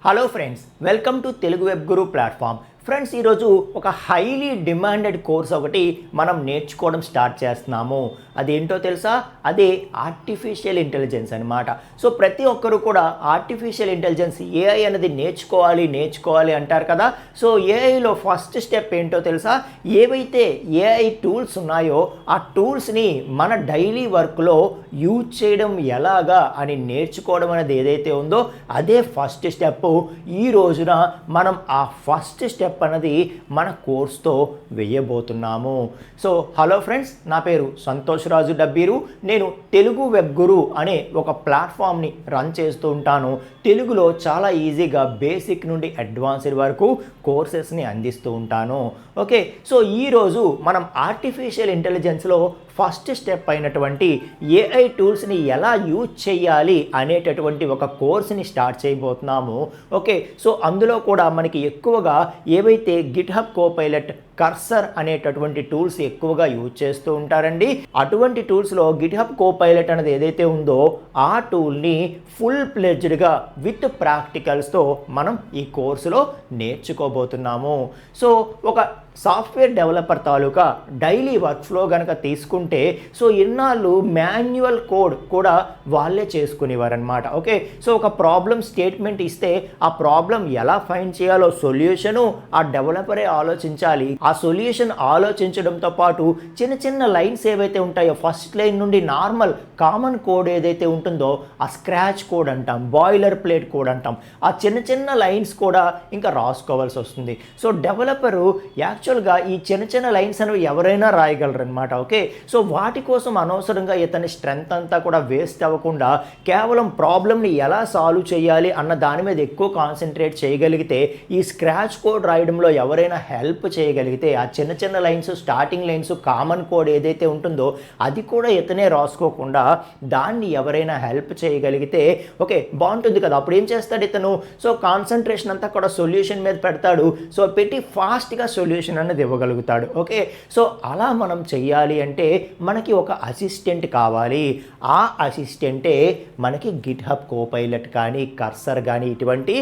Hello friends, welcome to Telugu web Guru platform. Friends, ఈరోజు ఒక highly demanded course ఒకటి మనం నేర్చుకోవడం స్టార్ట్ చేస్తున్నాము. అదేంటో తెలుసా? అదే ఆర్టిఫిషియల్ ఇంటెలిజెన్స్ అనమాట. సో ప్రతి ఒక్కరు కూడా ఆర్టిఫిషియల్ ఇంటెలిజెన్స్ ఏఐ అనేది నేర్చుకోవాలి అంటారు కదా. సో ఏఐలో ఫస్ట్ స్టెప్ ఏంటో తెలుసా? ఏవైతే ఏఐ టూల్స్ ఉన్నాయో ఆ టూల్స్ని మన డైలీ వర్క్లో యూజ్ చేయడం ఎలాగా అని నేర్చుకోవడం అనేది ఏదైతే ఉందో అదే ఫస్ట్ స్టెప్. ఈ రోజున మనం ఆ ఫస్ట్ స్టెప్ అనేది మన కోర్స్తో వేయబోతున్నాము. సో హలో ఫ్రెండ్స్, నా పేరు సంతోష్ రాజు డబ్బీరు. నేను తెలుగు వెబ్ గురు అనే ఒక ప్లాట్ఫామ్ని రన్ చేస్తూ ఉంటాను. తెలుగులో చాలా ఈజీగా బేసిక్ నుండి అడ్వాన్స్డ్ వరకు కోర్సెస్ని అందిస్తూ ఉంటాను. ఓకే, సో ఈరోజు మనం ఆర్టిఫిషియల్ ఇంటెలిజెన్స్లో ఫస్ట్ స్టెప్ అయినటువంటి ఏఐ టూల్స్ని ఎలా యూజ్ చేయాలి అనేటటువంటి ఒక కోర్స్ని స్టార్ట్ చేయబోతున్నాము. ఓకే, సో అందులో కూడా మనకి ఎక్కువగా ఏవైతే గిట్హబ్ కోపైలట్, కర్సర్ అనేటటువంటి టూల్స్ ఎక్కువగా యూజ్ చేస్తూ ఉంటారండి. అటువంటి టూల్స్లో గిట్హబ్ కోపైలట్ అనేది ఏదైతే ఉందో ఆ టూల్ని ఫుల్ ప్లెడ్జ్డ్గా విత్ ప్రాక్టికల్స్తో మనం ఈ కోర్సులో నేర్చుకోబోతున్నాము. సో ఒక సాఫ్ట్వేర్ డెవలపర్ తాలూకా డైలీ వర్క్ ఫ్లో కనుక తీసుకుంటే సో ఇన్నాళ్ళు మాన్యువల్ కోడ్ కూడా వాళ్ళే చేసుకునేవారనమాట. ఓకే, సో ఒక ప్రాబ్లం స్టేట్మెంట్ ఇస్తే ఆ ప్రాబ్లం ఎలా ఫైండ్ చేయాలో సొల్యూషను ఆ డెవలపరే ఆలోచించాలి. ఆ సొల్యూషన్ ఆలోచించడంతో పాటు చిన్న చిన్న లైన్స్ ఏవైతే ఉంటాయో ఫస్ట్ లైన్ నుండి నార్మల్ కామన్ కోడ్ ఏదైతే ఉంటుందో ఆ స్క్రాచ్ కోడ్ అంటాం, బాయిలర్ ప్లేట్ కోడ్ అంటాం, ఆ చిన్న చిన్న లైన్స్ కూడా ఇంకా రాసుకోవాల్సి వస్తుంది. సో డెవలపరు యాక్చువల్గా ఈ చిన్న చిన్న లైన్స్ అనేవి ఎవరైనా రాయగలరు అనమాట. ఓకే, సో వాటి కోసం అనవసరంగా ఇతని స్ట్రెంత్ అంతా కూడా వేస్ట్ అవ్వకుండా కేవలం ప్రాబ్లమ్ని ఎలా సాల్వ్ చేయాలి అన్న దాని మీద ఎక్కువ కాన్సన్ట్రేట్ చేయగలిగితే, ఈ స్క్రాచ్ కోడ్ రాయడంలో ఎవరైనా హెల్ప్ చేయగలిగితే ఆ చిన్న చిన్న lines, starting lines, common code ఏదైతే ఉంటుందో అది కూడా ఇతనే రాసుకోకుండా దాన్ని ఎవరైనా హెల్ప్ చేయగలిగితే ఓకే బాగుంటుంది కదా. అప్పుడు ఏం చేస్తాడు ఇతను? సో కాన్సన్ట్రేషన్ అంతా కూడా సొల్యూషన్ మీద పెడతాడు. సో పెట్టి ఫాస్ట్గా సొల్యూషన్ అనేది ఇవ్వగలుగుతాడు. ఓకే, సో అలా మనం చెయ్యాలి అంటే మనకి ఒక అసిస్టెంట్ కావాలి. ఆ అసిస్టెంటే మనకి గిట్హబ్ కోపైలట్ కానీ, కర్సర్ కానీ ఇటువంటి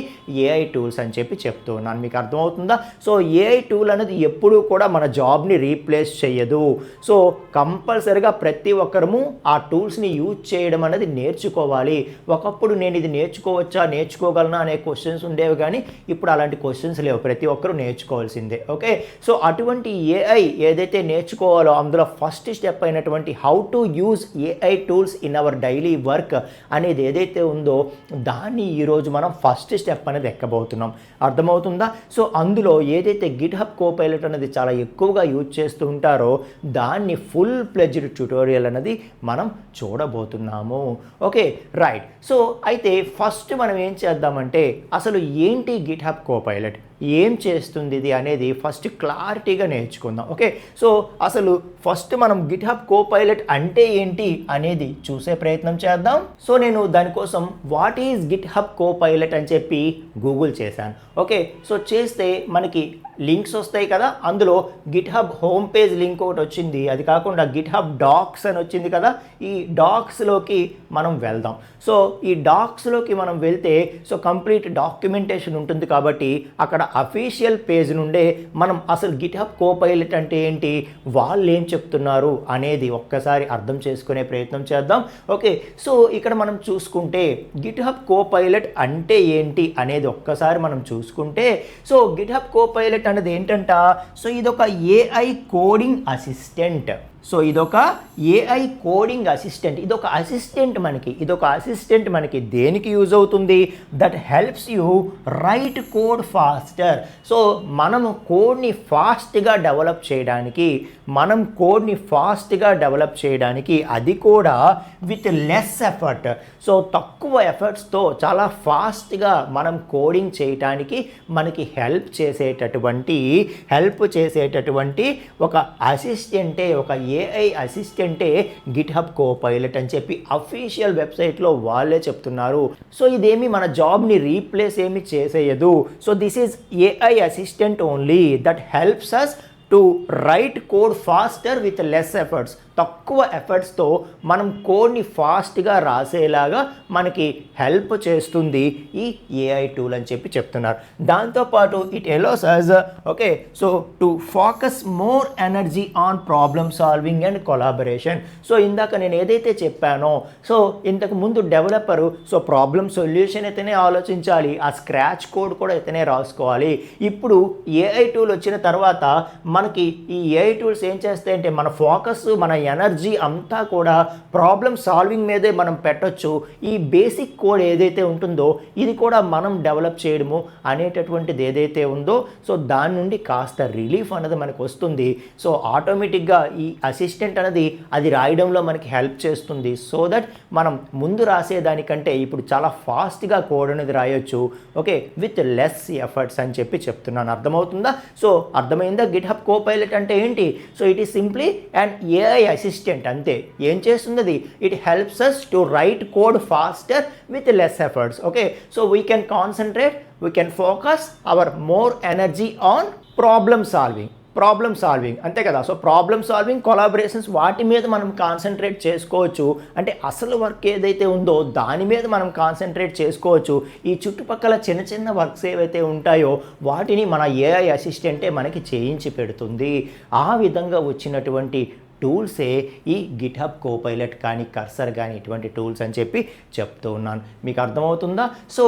ఏఐ టూల్స్ అని చెప్పి చెప్తూ ఉన్నాను. మీకు అర్థమవుతుందా? సో ఏఐ టూల్ అనేది ఎప్పుడూ కూడా మన జాబ్ని రీప్లేస్ చేయదు. సో కంపల్సరిగా ప్రతి ఒక్కరము ఆ టూల్స్ని యూజ్ చేయడం అనేది నేర్చుకోవాలి. ఒకప్పుడు నేను ఇది నేర్చుకోవచ్చా, నేర్చుకోగలనా అనే క్వశ్చన్స్ ఉండేవి, కానీ ఇప్పుడు అలాంటి క్వశ్చన్స్ లేవు. ప్రతి ఒక్కరూ నేర్చుకోవాల్సిందే. ఓకే, సో అటువంటి ఏఐ ఏదైతే నేర్చుకోవాలో అందులో ఫస్ట్ స్టెప్ అయినటువంటి how to use AI tools in our daily work అనేది ఏదైతే ఉందో దాన్ని ఈరోజు మనం ఫస్ట్ స్టెప్ అనేది ఎక్కబోతున్నాం. అర్థమవుతుందా? సో అందులో ఏదైతే గిట్హబ్ కోపైలట్ అనేది చాలా ఎక్కువగా యూజ్ చేస్తూ ఉంటారో దాన్ని ఫుల్ ప్లెడ్జ్డ్ ట్యుటోరియల్ అనేది మనం చూడబోతున్నాము. Okay, right. సో అయితే ఫస్ట్ మనం ఏం చేద్దామంటే అసలు ఏంటి గిట్హబ్ కోపైలట్, ఏం చేస్తుంది ఇది అనేది ఫస్ట్ క్లారిటీగా నేర్చుకుందాం. ఓకే, సో అసలు ఫస్ట్ మనం గిట్హబ్ కోపైలట్ అంటే ఏంటి అనేది చూసే ప్రయత్నం చేద్దాం. సో నేను దానికోసం వాట్ ఈజ్ గిట్హబ్ కోపైలట్ అని చెప్పి గూగుల్ చేశాను. ఓకే, సో చేస్తే మనకి లింక్స్ వస్తాయి కదా. అందులో గిట్హబ్ హోమ్ పేజ్ లింక్ ఒకటి వచ్చింది. అది కాకుండా గిట్హబ్ డాక్స్ అని వచ్చింది కదా. ఈ డాక్స్లోకి మనం వెళ్దాం. సో ఈ డాక్స్లోకి మనం వెళ్తే సో కంప్లీట్ డాక్యుమెంటేషన్ ఉంటుంది కాబట్టి అక్కడ అఫీషియల్ పేజ్ నుండే మనం అసలు గిట్హబ్ కోపైలట్ అంటే ఏంటి, వాళ్ళు ఏం చెప్తున్నారు అనేది ఒక్కసారి అర్థం చేసుకునే ప్రయత్నం చేద్దాం. ఓకే, సో ఇక్కడ మనం చూసుకుంటే గిట్హబ్ కోపైలట్ అంటే ఏంటి అనేది ఒక్కసారి మనం చూసుకుంటే సో గిట్హబ్ కోపైలట్ అనేది ఏంటంట, సో ఇదొక ఏఐ కోడింగ్ అసిస్టెంట్. సో ఇదొక ఏఐ కోడింగ్ అసిస్టెంట్. ఇదొక అసిస్టెంట్ మనకి దేనికి యూజ్ అవుతుంది? That helps you write code faster. So మనము కోడ్ని ఫాస్ట్గా డెవలప్ చేయడానికి అది కూడా విత్ లెస్ ఎఫర్ట్. సో తక్కువ ఎఫర్ట్స్తో చాలా ఫాస్ట్గా మనం కోడింగ్ చేయడానికి మనకి హెల్ప్ చేసేటటువంటి ఒక అసిస్టెంటే, ఒక ఏఐ అసిస్టెంటే గిట్హబ్ కోపైలట్ అని చెప్పి అఫీషియల్ వెబ్సైట్లో వాళ్ళే చెప్తున్నారు. సో ఇదేమి మన జాబ్ని రీప్లేస్ ఏమి చేసేయదు. So this is AI assistant only that helps us to write code faster with less efforts. తక్కువ ఎఫర్ట్స్తో మనం కోడ్ని ఫాస్ట్గా రాసేలాగా మనకి హెల్ప్ చేస్తుంది ఈ ఏఐ టూల్ అని చెప్పి చెప్తున్నారు. దాంతోపాటు it allows us okay so to focus more energy on problem solving and collaboration. So ఇందాక నేను ఏదైతే చెప్పానో సో ఇంతకు ముందు డెవలపరు సో ప్రాబ్లమ్ సొల్యూషన్ అయితేనే ఆలోచించాలి, ఆ స్క్రాచ్ కోడ్ కూడా అయితేనే రాసుకోవాలి. ఇప్పుడు ఏఐ టూల్ వచ్చిన తర్వాత మనకి ఈ ఏఐ టూల్స్ ఏం చేస్తాయంటే మన ఫోకస్ మన ఎనర్జీ అంతా కూడా ప్రాబ్లమ్ సాల్వింగ్ మీదే మనం పెట్టొచ్చు. ఈ బేసిక్ కోడ్ ఏదైతే ఉంటుందో ఇది కూడా మనం డెవలప్ చేయడము అనేటటువంటిది ఏదైతే ఉందో సో దాని నుండి కాస్త రిలీఫ్ అనేది మనకు వస్తుంది. సో ఆటోమేటిక్గా ఈ అసిస్టెంట్ అనేది అది రాయడంలో మనకి హెల్ప్ చేస్తుంది. సో దట్ మనం ముందు రాసేదానికంటే ఇప్పుడు చాలా ఫాస్ట్గా కోడ్ అనేది రాయొచ్చు ఓకే విత్ లెస్ ఎఫర్ట్స్ అని చెప్పి చెప్తున్నాను. అర్థమవుతుందా? సో అర్థమైందా? గిట్హబ్ కోపైలట్ అంటే ఏంటి? So it is simply and AI assistant అంతే. ఏం చేస్తుంది? It helps us to write code faster with less efforts. Okay, so we can concentrate, we can focus our more energy on problem solving అంతే కదా. So problem solving collaborations వాటి మీద మనం concentrate చేసుకోవచ్చు. అంటే అసలు వర్క్ ఏదైతే ఉందో దాని మీద మనం కాన్సన్ట్రేట్ చేసుకోవచ్చు. ఈ చుట్టుపక్కల చిన్న చిన్న వర్క్స్ ఏవైతే ఉంటాయో వాటిని మన ఏఐ అసిస్టెంటే మనకి చేయించి పెడుతుంది. ఆ విధంగా వచ్చినటువంటి టూల్సే ఈ గిట్హబ్ కోపైలట్ కానీ కర్సర్ కానీ ఇటువంటి టూల్స్ అని చెప్పి చెప్తూ ఉన్నాను. మీకు అర్థమవుతుందా? సో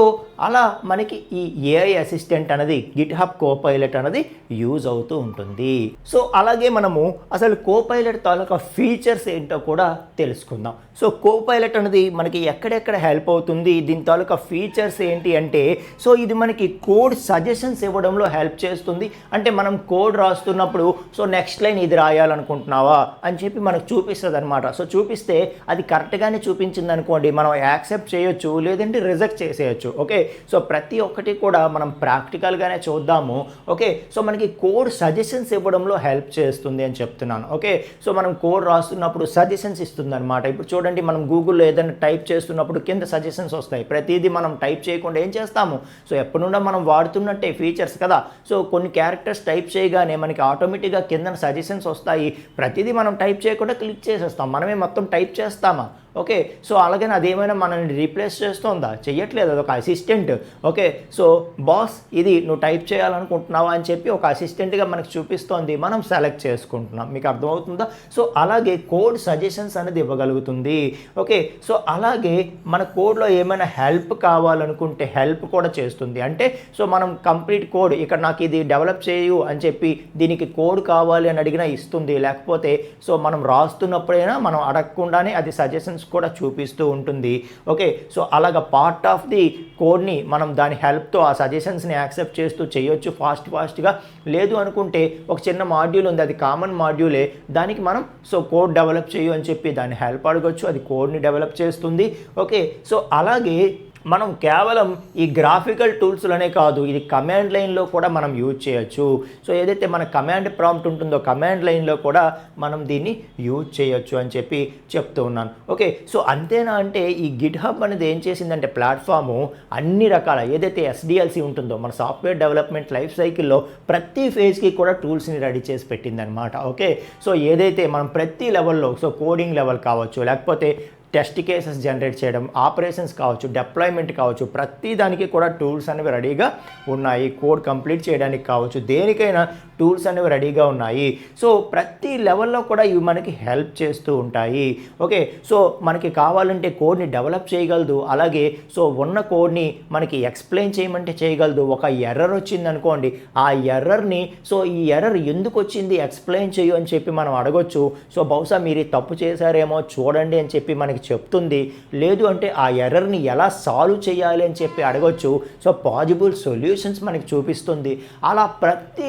అలా మనకి ఈ ఏఐ అసిస్టెంట్ అనేది గిట్హబ్ కోపైలట్ అనేది యూజ్ అవుతూ ఉంటుంది. సో అలాగే మనము అసలు కోపైలట్ తాలూకా ఫీచర్స్ ఏంటో కూడా తెలుసుకుందాం. సో కోపైలట్ అనేది మనకి ఎక్కడెక్కడ హెల్ప్ అవుతుంది, దీని తాలూకా ఫీచర్స్ ఏంటి అంటే సో ఇది మనకి కోడ్ సజెషన్స్ ఇవ్వడంలో హెల్ప్ చేస్తుంది. అంటే మనం కోడ్ రాస్తున్నప్పుడు సో నెక్స్ట్ లైన్ ఇది రాయాలనుకుంటున్నావా అని చెప్పి మనకు చూపిస్తుంది అనమాట. సో చూపిస్తే అది కరెక్ట్గానే చూపించింది అనుకోండి మనం యాక్సెప్ట్ చేయొచ్చు, లేదంటే రిజెక్ట్ చేసేయచ్చు. ఓకే, సో ప్రతి ఒక్కటి కూడా మనం ప్రాక్టికల్గానే చూద్దాము. ఓకే, సో మనకి కోడ్ సజెషన్స్ ఇవ్వడంలో హెల్ప్ చేస్తుంది అని చెప్తున్నాను. ఓకే, సో మనం కోడ్ రాస్తున్నప్పుడు సజెషన్స్ ఇస్తుంది అనమాట. ఇప్పుడు చూడండి మనం గూగుల్లో ఏదైనా టైప్ చేస్తున్నప్పుడు కింద సజెషన్స్ వస్తాయి. ప్రతిదీ మనం టైప్ చేయకుండా ఏం చేస్తాము? సో ఎప్పటి నుండో మనం వాడుతున్నట్టే ఫీచర్స్ కదా. సో కొన్ని క్యారెక్టర్స్ టైప్ చేయగానే మనకి ఆటోమేటిక్గా కింద సజెషన్స్ వస్తాయి. ప్రతిదీ మనం టైప్ చేయకుండా క్లిక్ చేసేస్తాం. మనమే మొత్తం టైప్ చేస్తామా? ఓకే, సో అలాగని అదేమైనా మనల్ని రీప్లేస్ చేస్తుందా? చెయ్యట్లేదు, అదొక అసిస్టెంట్. ఓకే, సో బాస్ ఇది నువ్వు టైప్ చేయాలనుకుంటున్నావా అని చెప్పి ఒక అసిస్టెంట్గా మనకు చూపిస్తోంది, మనం సెలెక్ట్ చేసుకుంటున్నాం. మీకు అర్థమవుతుందా? సో అలాగే కోడ్ సజెషన్స్ అనేది ఇవ్వగలుగుతుంది. ఓకే, సో అలాగే మన కోడ్లో ఏమైనా హెల్ప్ కావాలనుకుంటే హెల్ప్ కూడా చేస్తుంది. అంటే సో మనం కంప్లీట్ కోడ్ ఇక్కడ నాకు ఇది డెవలప్ చేయు అని చెప్పి దీనికి కోడ్ కావాలి అని అడిగినా ఇస్తుంది. లేకపోతే సో మనం రాస్తున్నప్పుడైనా మనం అడగకుండానే అది సజెషన్స్ కూడా చూపిస్తూ ఉంటుంది. ఓకే, సో అలాగ పార్ట్ ఆఫ్ ది కోడ్ని మనం దాని హెల్ప్తో ఆ సజెషన్స్ని యాక్సెప్ట్ చేస్తూ చేయొచ్చు ఫాస్ట్గా. లేదు అనుకుంటే ఒక చిన్న మాడ్యూల్ ఉంది, అది కామన్ మాడ్యూలే, దానికి మనం సో కోడ్ డెవలప్ చేయు అని చెప్పి దాన్ని హెల్ప్ అడగొచ్చు, అది కోడ్ని డెవలప్ చేస్తుంది. ఓకే, సో అలాగే మనం కేవలం ఈ గ్రాఫికల్ టూల్స్లోనే కాదు, ఇది కమాండ్ లైన్లో కూడా మనం యూజ్ చేయొచ్చు. సో ఏదైతే మన కమాండ్ ప్రాంప్ట్ ఉంటుందో కమాండ్ లైన్లో కూడా మనం దీన్ని యూజ్ చేయొచ్చు అని చెప్పి చెప్తూ ఉన్నాను. ఓకే, సో అంతేనా అంటే ఈ గిట్హబ్ అనేది ఏం చేసిందంటే ప్లాట్ఫాము అన్ని రకాల ఏదైతే ఎస్డిఎల్సి ఉంటుందో మన సాఫ్ట్వేర్ డెవలప్మెంట్ లైఫ్ సైకిల్లో ప్రతి ఫేజ్కి కూడా టూల్స్ని రెడీ చేసి పెట్టిందనమాట. ఓకే, సో ఏదైతే మనం ప్రతి లెవెల్లో సో కోడింగ్ లెవెల్ కావచ్చు, లేకపోతే టెస్ట్ కేసెస్ జనరేట్ చేయడం, ఆపరేషన్స్ కావచ్చు, డిప్లాయ్మెంట్ కావచ్చు, ప్రతి దానికి కూడా టూల్స్ అనేవి రెడీగా ఉన్నాయి. కోడ్ కంప్లీట్ చేయడానికి కావచ్చు, దేనికైనా టూల్స్ అనేవి రెడీగా ఉన్నాయి. సో ప్రతి లెవెల్లో కూడా ఇవి మనకి హెల్ప్ చేస్తూ ఉంటాయి. ఓకే, సో మనకి కావాలంటే కోడ్ని డెవలప్ చేయగలదు. అలాగే సో ఉన్న కోడ్ని మనకి ఎక్స్ప్లెయిన్ చేయమంటే చేయగలదు. ఒక ఎర్రర్ వచ్చింది అనుకోండి, ఆ ఎర్రర్ని సో ఈ ఎర్రర్ ఎందుకు వచ్చింది ఎక్స్ప్లెయిన్ చేయు అని చెప్పి మనం అడగొచ్చు. సో బహుశా మీరు తప్పు చేశారేమో చూడండి అని చెప్పి మనకి చెప్తుంది. లేదు అంటే ఆ ఎర్రర్ని ఎలా సాల్వ్ చేయాలి అని చెప్పి అడగొచ్చు. సో పాజిబుల్ సొల్యూషన్స్ మనకి చూపిస్తుంది. అలా ప్రతి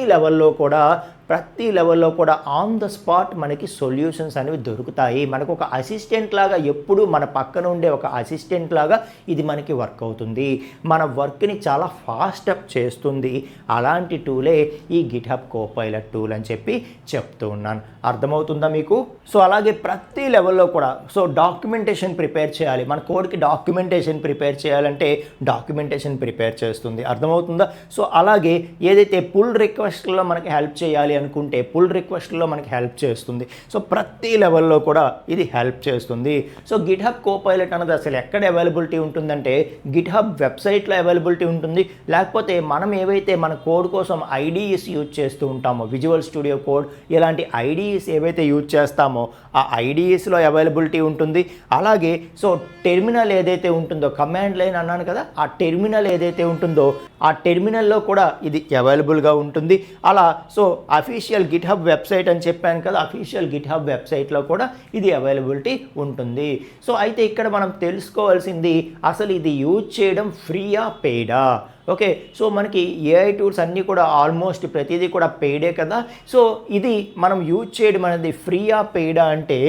లెవెల్లో కూడా ఆన్ ద స్పాట్ మనకి సొల్యూషన్స్ అనేవి దొరుకుతాయి. మనకు ఒక అసిస్టెంట్ లాగా ఎప్పుడూ మన పక్కన ఉండే ఒక అసిస్టెంట్ లాగా ఇది మనకి వర్క్ అవుతుంది. మన వర్క్ని చాలా ఫాస్ట్ అప్ చేస్తుంది. అలాంటి టూలే ఈ గిట్హబ్ కోపైలట్ టూల్ అని చెప్పి చెప్తూ ఉన్నాను. అర్థమవుతుందా మీకు? సో అలాగే ప్రతి లెవెల్లో కూడా సో డాక్యుమెంటేషన్ ప్రిపేర్ చేయాలి. మన కోడ్కి డాక్యుమెంటేషన్ ప్రిపేర్ చేయాలంటే డాక్యుమెంటేషన్ ప్రిపేర్ చేస్తుంది. అర్థమవుతుందా? సో అలాగే ఏదైతే పుల్ రిక్వెస్ట్లో మనకి హెల్ప్ చేయాలి చేయాలి అనుకుంటే పుల్ రిక్వెస్ట్లో మనకి హెల్ప్ చేస్తుంది. సో ప్రతి లెవెల్లో కూడా ఇది హెల్ప్ చేస్తుంది. సో గిట్హబ్ కోపైలట్ అనేది అసలు ఎక్కడ అవైలబిలిటీ ఉంటుందంటే గిట్హబ్ వెబ్సైట్లో అవైలబిలిటీ ఉంటుంది, లేకపోతే మనం ఏవైతే మన కోడ్ కోసం ఐడిఈస్ యూజ్ చేస్తూ ఉంటామో, విజువల్ స్టూడియో కోడ్ ఇలాంటి ఐడిఈస్ ఏవైతే యూజ్ చేస్తామో ఆ ఐడిఈస్లో అవైలబిలిటీ ఉంటుంది. అలాగే సో టెర్మినల్ ఏదైతే ఉంటుందో, కమాండ్ లైన్ అన్నాను కదా, ఆ టెర్మినల్ ఏదైతే ఉంటుందో ఆ టెర్మినల్లో కూడా ఇది అవైలబుల్గా ఉంటుంది. అలా సో అఫీషియల్ గిట్హబ్ వెబ్సైట్ అని చెప్పాను కదా, అఫీషియల్ గిట్హబ్ వెబ్సైట్లో కూడా ఇది అవైలబిలిటీ ఉంటుంది. సో అయితే ఇక్కడ మనం తెలుసుకోవాల్సింది అసలు ఇది యూజ్ చేయడం ఫ్రీయా పెయిడా. ఓకే, సో మనకి ఏఐ టూల్స్ అన్నీ కూడా ఆల్మోస్ట్ ప్రతిదీ కూడా పెయిడే కదా. సో ఇది మనం యూజ్ చేయడం అనేది ఫ్రీయా పెయిడా అంటే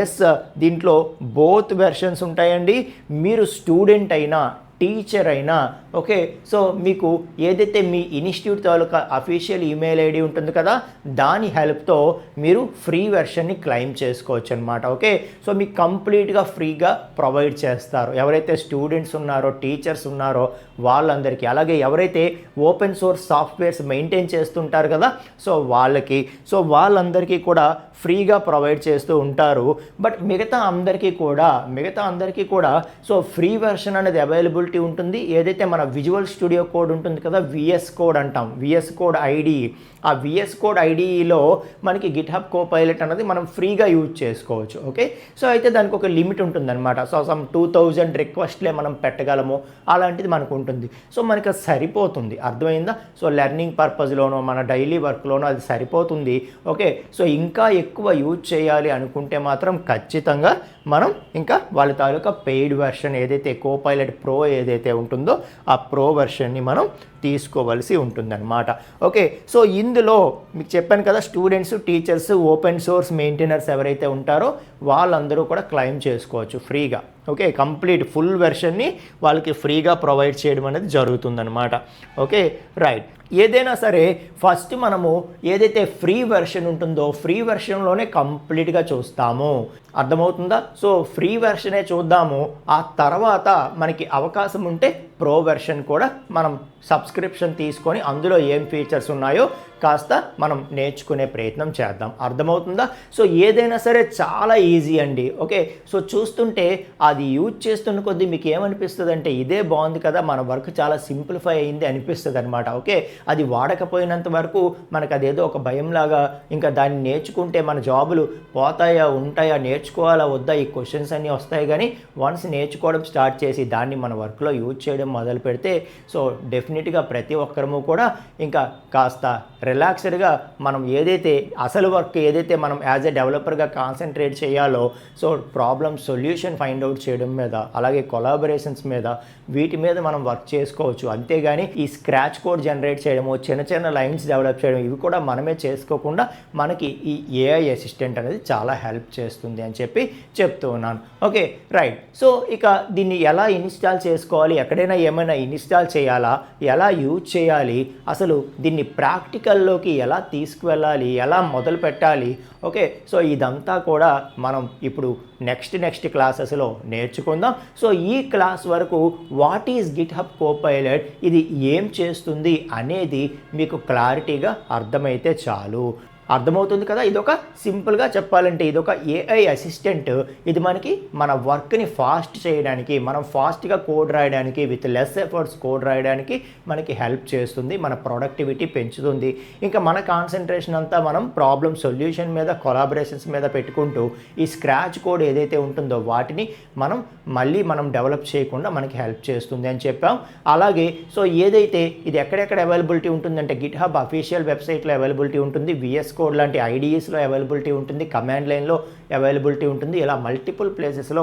ఎస్, దీంట్లో బోత్ వెర్షన్స్ ఉంటాయండి. మీరు స్టూడెంట్ అయినా టీచర్ అయినా ఓకే, సో మీకు ఏదైతే మీ ఇన్స్టిట్యూట్ తాలూకా అఫీషియల్ ఈమెయిల్ ఐడి ఉంటుంది కదా, దాని హెల్ప్తో మీరు ఫ్రీ వెర్షన్ని క్లెయిమ్ చేసుకోవచ్చు అనమాట. ఓకే, సో మీకు కంప్లీట్గా ఫ్రీగా ప్రొవైడ్ చేస్తారు ఎవరైతే స్టూడెంట్స్ ఉన్నారో, టీచర్స్ ఉన్నారో వాళ్ళందరికీ. అలాగే ఎవరైతే ఓపెన్ సోర్స్ సాఫ్ట్వేర్స్ మెయింటైన్ చేస్తుంటారు కదా, సో వాళ్ళందరికీ కూడా ఫ్రీగా ప్రొవైడ్ చేస్తూ ఉంటారు. బట్ మిగతా అందరికీ కూడా సో ఫ్రీ వెర్షన్ అనేది అవైలబిలిటీ ఉంటుంది. ఏదైతే మన విజువల్ స్టూడియో కోడ్ ఉంటుంది కదా, విఎస్ కోడ్ అంటాం, విఎస్ కోడ్ ఐడి, ఆ విఎస్ కోడ్ ఐడిలో మనకి గిట్హబ్ కోపైలట్ అనేది మనం ఫ్రీగా యూజ్ చేసుకోవచ్చు. ఓకే, సో అయితే దానికి ఒక లిమిట్ ఉంటుందన్నమాట. సో సమ్ 2000 రిక్వెస్ట్లే మనం పెట్టగలము, అలాంటిది మనకు ఉంటుంది. సో మనకి అది సరిపోతుంది, అర్థమైందా? సో లెర్నింగ్ పర్పస్లోనో మన డైలీ వర్క్లోనో అది సరిపోతుంది. ఓకే, సో ఇంకా ఎక్కువ యూజ్ చేయాలి అనుకుంటే మాత్రం ఖచ్చితంగా మనం ఇంకా వాళ్ళ తాలూకా పెయిడ్ వెర్షన్ ఏదైతే కోపైలట్ ప్రో ఏదైతే ఉంటుందో ఆ ప్రో వెర్షన్ని మనం తీసుకోవలసి ఉంటుందన్నమాట. ఓకే, సో ఇందులో మీకు చెప్పాను కదా, స్టూడెంట్స్, టీచర్స్, ఓపెన్ సోర్స్ మెయింటైనర్స్ ఎవరైతే ఉంటారో వాళ్ళందరూ కూడా క్లెయిమ్ చేసుకోవచ్చు ఫ్రీగా. ఓకే, కంప్లీట్ ఫుల్ వెర్షన్ని వాళ్ళకి ఫ్రీగా ప్రొవైడ్ చేయడం అనేది జరుగుతుందన్నమాట. Okay, right. ఏదైనా సరే ఫస్ట్ మనము ఏదైతే ఫ్రీ వెర్షన్ ఉంటుందో ఫ్రీ వెర్షన్లోనే కంప్లీట్గా చూస్తాము, అర్థమవుతుందా? సో ఫ్రీ వెర్షనే చూద్దాము, ఆ తర్వాత మనకి అవకాశం ఉంటే ప్రో వెర్షన్ కూడా మనం సబ్స్క్రిప్షన్ తీసుకొని అందులో ఏం ఫీచర్స్ ఉన్నాయో కాస్త మనం నేర్చుకునే ప్రయత్నం చేద్దాం, అర్థమవుతుందా? సో ఏదైనా సరే చాలా ఈజీ అండి. ఓకే, సో చూస్తుంటే అది యూజ్ చేస్తున్న కొద్దీ మీకు ఏమనిపిస్తుంది అంటే ఇదే బాగుంది కదా, మన వర్క్ చాలా సింప్లిఫై అయింది అనిపిస్తుంది అనమాట. ఓకే, అది వాడకపోయినంత వరకు మనకు అదేదో ఒక భయంలాగా, ఇంకా దాన్ని నేర్చుకుంటే మన జాబులు పోతాయా ఉంటాయా, నేర్చుకోవాలా వద్దా, ఈ క్వశ్చన్స్ అన్నీ వస్తాయి. కానీ వన్స్ నేర్చుకోవడం స్టార్ట్ చేసి దాన్ని మన వర్క్లో యూజ్ చేయడం మొదలు పెడితే సో డెఫినెట్గా ప్రతి ఒక్కరము కూడా ఇంకా కాస్త రిలాక్స్డ్గా మనం ఏదైతే అసలు వర్క్ ఏదైతే మనం యాజ్ ఎ డెవలపర్గా కాన్సన్ట్రేట్ చేయాలో, so problem solution find out చేయడం మీద, అలాగే కొలాబరేషన్స్ మీద, వీటి మీద మనం వర్క్ చేసుకోవచ్చు. అంతేగాని ఈ స్క్రాచ్ కోడ్ జనరేట్ చేయడము, చిన్న చిన్న లైన్స్ డెవలప్ చేయడం ఇవి కూడా మనమే చేసుకోకుండా మనకి ఈ ఏఐ అసిస్టెంట్ అనేది చాలా హెల్ప్ చేస్తుంది అని చెప్పి చెప్తూ ఉన్నాను. Okay, right. సో ఇక దీన్ని ఎలా ఇన్స్టాల్ చేసుకోవాలి, ఎక్కడైనా ఏమైనా ఇన్స్టాల్ చేయాలా, ఎలా యూజ్ చేయాలి, అసలు దీన్ని ప్రాక్టికల్లోకి ఎలా తీసుకువెళ్ళాలి, ఎలా మొదలు పెట్టాలి, ఓకే, సో ఇదంతా కూడా మనం ఇప్పుడు నెక్స్ట్ క్లాసెస్లో నేర్చుకుందాం. సో ఈ క్లాస్ వరకు వాట్ ఈజ్ గిట్హబ్ కోపైలట్, ఇది ఏం చేస్తుంది అనేది మీకు క్లారిటీగా అర్థమైతే చాలు. అర్థమవుతుంది కదా, ఇదొక సింపుల్గా చెప్పాలంటే ఇదొక ఏఐ అసిస్టెంట్. ఇది మనకి మన వర్క్ని ఫాస్ట్ చేయడానికి, మనం ఫాస్ట్గా కోడ్ రాయడానికి, విత్ లెస్ ఎఫర్ట్స్ కోడ్ రాయడానికి మనకి హెల్ప్ చేస్తుంది, మన ప్రొడక్టివిటీ పెంచుతుంది. ఇంకా మన కాన్సన్ట్రేషన్ అంతా మనం ప్రాబ్లమ్ సొల్యూషన్ మీద, కొలాబరేషన్స్ మీద పెట్టుకుంటూ ఈ స్క్రాచ్ కోడ్ ఏదైతే ఉంటుందో వాటిని మనం డెవలప్ చేయకుండా మనకి హెల్ప్ చేస్తుంది అని చెప్పాం. అలాగే సో ఏదైతే ఇది ఎక్కడెక్కడ అవైలబిలిటీ ఉంటుందంటే గిట్హబ్ అఫీషియల్ వెబ్సైట్లో అవైలబిలిటీ ఉంటుంది, విఎస్ కోడ్ లాంటి ఐడిఈస్లో అవైలబిలిటీ ఉంటుంది, కమాండ్ లైన్లో అవైలబిలిటీ ఉంటుంది, ఇలా మల్టిపుల్ ప్లేసెస్లో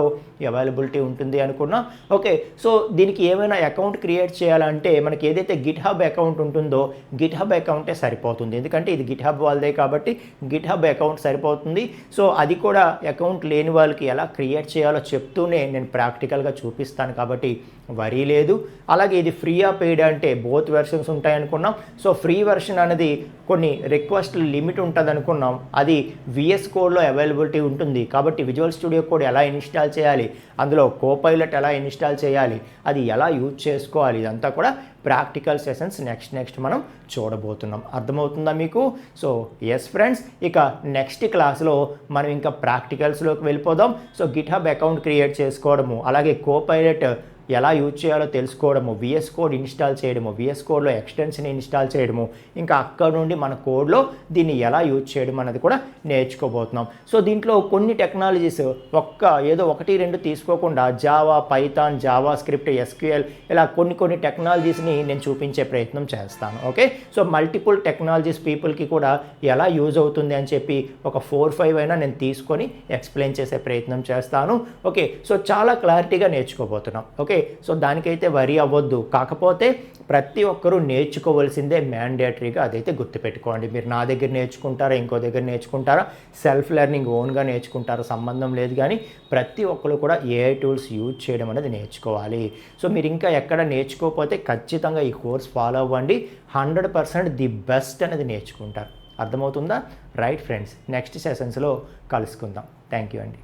అవైలబిలిటీ ఉంటుంది అనుకున్నాం. ఓకే, సో దీనికి ఏమైనా అకౌంట్ క్రియేట్ చేయాలంటే మనకి ఏదైతే గిట్హబ్ అకౌంట్ ఉంటుందో గిట్హబ్ అకౌంటే సరిపోతుంది, ఎందుకంటే ఇది గిట్హబ్ వాళ్ళదే కాబట్టి గిట్హబ్ అకౌంట్ సరిపోతుంది. సో అది కూడా అకౌంట్ లేని వాళ్ళకి ఎలా క్రియేట్ చేయాలో చెప్తూనే నేను ప్రాక్టికల్గా చూపిస్తాను కాబట్టి వరీ లేదు. అలాగే ఇది ఫ్రీ ఆఫ్ పెయిడ్ అంటే బోత్ వెర్షన్స్ ఉంటాయి అనుకున్నాం. సో ఫ్రీ వెర్షన్ అనేది కొన్ని రిక్వెస్ట్ లిమిట్ ఉంటుంది అనుకున్నాం, అది విఎస్ కోడ్లో అవైలబిలిటీ ఉంటుంది. కాబట్టి విజువల్ స్టూడియో కోడ్ ఎలా ఇన్స్టాల్ చేయాలి, అందులో కోపైలట్ ఎలా ఇన్స్టాల్ చేయాలి, అది ఎలా యూజ్ చేసుకోవాలి, ఇదంతా కూడా ప్రాక్టికల్ సెషన్స్ నెక్స్ట్ మనం చూడబోతున్నాం. అర్థమవుతుందా మీకు? సో ఎస్ ఫ్రెండ్స్, ఇక నెక్స్ట్ క్లాస్లో మనం ఇంకా ప్రాక్టికల్స్లోకి వెళ్ళిపోదాం. సో గిట్హబ్ అకౌంట్ క్రియేట్ చేసుకోవడము, అలాగే కోపైలట్ ఎలా యూజ్ చేయాలో తెలుసుకోవడము, విఎస్ కోడ్ ఇన్స్టాల్ చేయడము, విఎస్ కోడ్లో ఎక్స్టెన్షన్ ఇన్స్టాల్ చేయడము, ఇంకా అక్కడ నుండి మన కోడ్లో దీన్ని ఎలా యూజ్ చేయడం అన్నది కూడా నేర్చుకోబోతున్నాం. సో దీంట్లో కొన్ని టెక్నాలజీస్ ఏదో 1-2 తీసుకోకుండా Java, Python, Java script, SQL ఇలా కొన్ని టెక్నాలజీస్ని నేను చూపించే ప్రయత్నం చేస్తాను. ఓకే, సో మల్టిపుల్ టెక్నాలజీస్ పీపుల్కి కూడా ఎలా యూజ్ అవుతుంది అని చెప్పి ఒక 4-5 అయినా నేను తీసుకొని ఎక్స్ప్లెయిన్ చేసే ప్రయత్నం చేస్తాను. ఓకే, సో చాలా క్లారిటీగా నేర్చుకోబోతున్నాం. ఓకే, సో దానికైతే వరి అవ్వద్దు. కాకపోతే ప్రతి ఒక్కరూ నేర్చుకోవాల్సిందే మ్యాండేటరీగా, అదైతే గుర్తుపెట్టుకోండి. మీరు నా దగ్గర నేర్చుకుంటారా, ఇంకో దగ్గర నేర్చుకుంటారా, సెల్ఫ్ లెర్నింగ్ ఓన్గా నేర్చుకుంటారా, సంబంధం లేదు. కానీ ప్రతి ఒక్కరు కూడా ఏఐ టూల్స్ యూజ్ చేయడం అనేది నేర్చుకోవాలి. సో మీరు ఇంకా ఎక్కడ నేర్చుకోకపోతే ఖచ్చితంగా ఈ కోర్స్ ఫాలో అవ్వండి. 100% ది బెస్ట్ అనేది నేర్చుకుంటారు. అర్థమవుతుందా? రైట్ ఫ్రెండ్స్, నెక్స్ట్ సెషన్స్లో కలుసుకుందాం. థ్యాంక్ యూ అండి.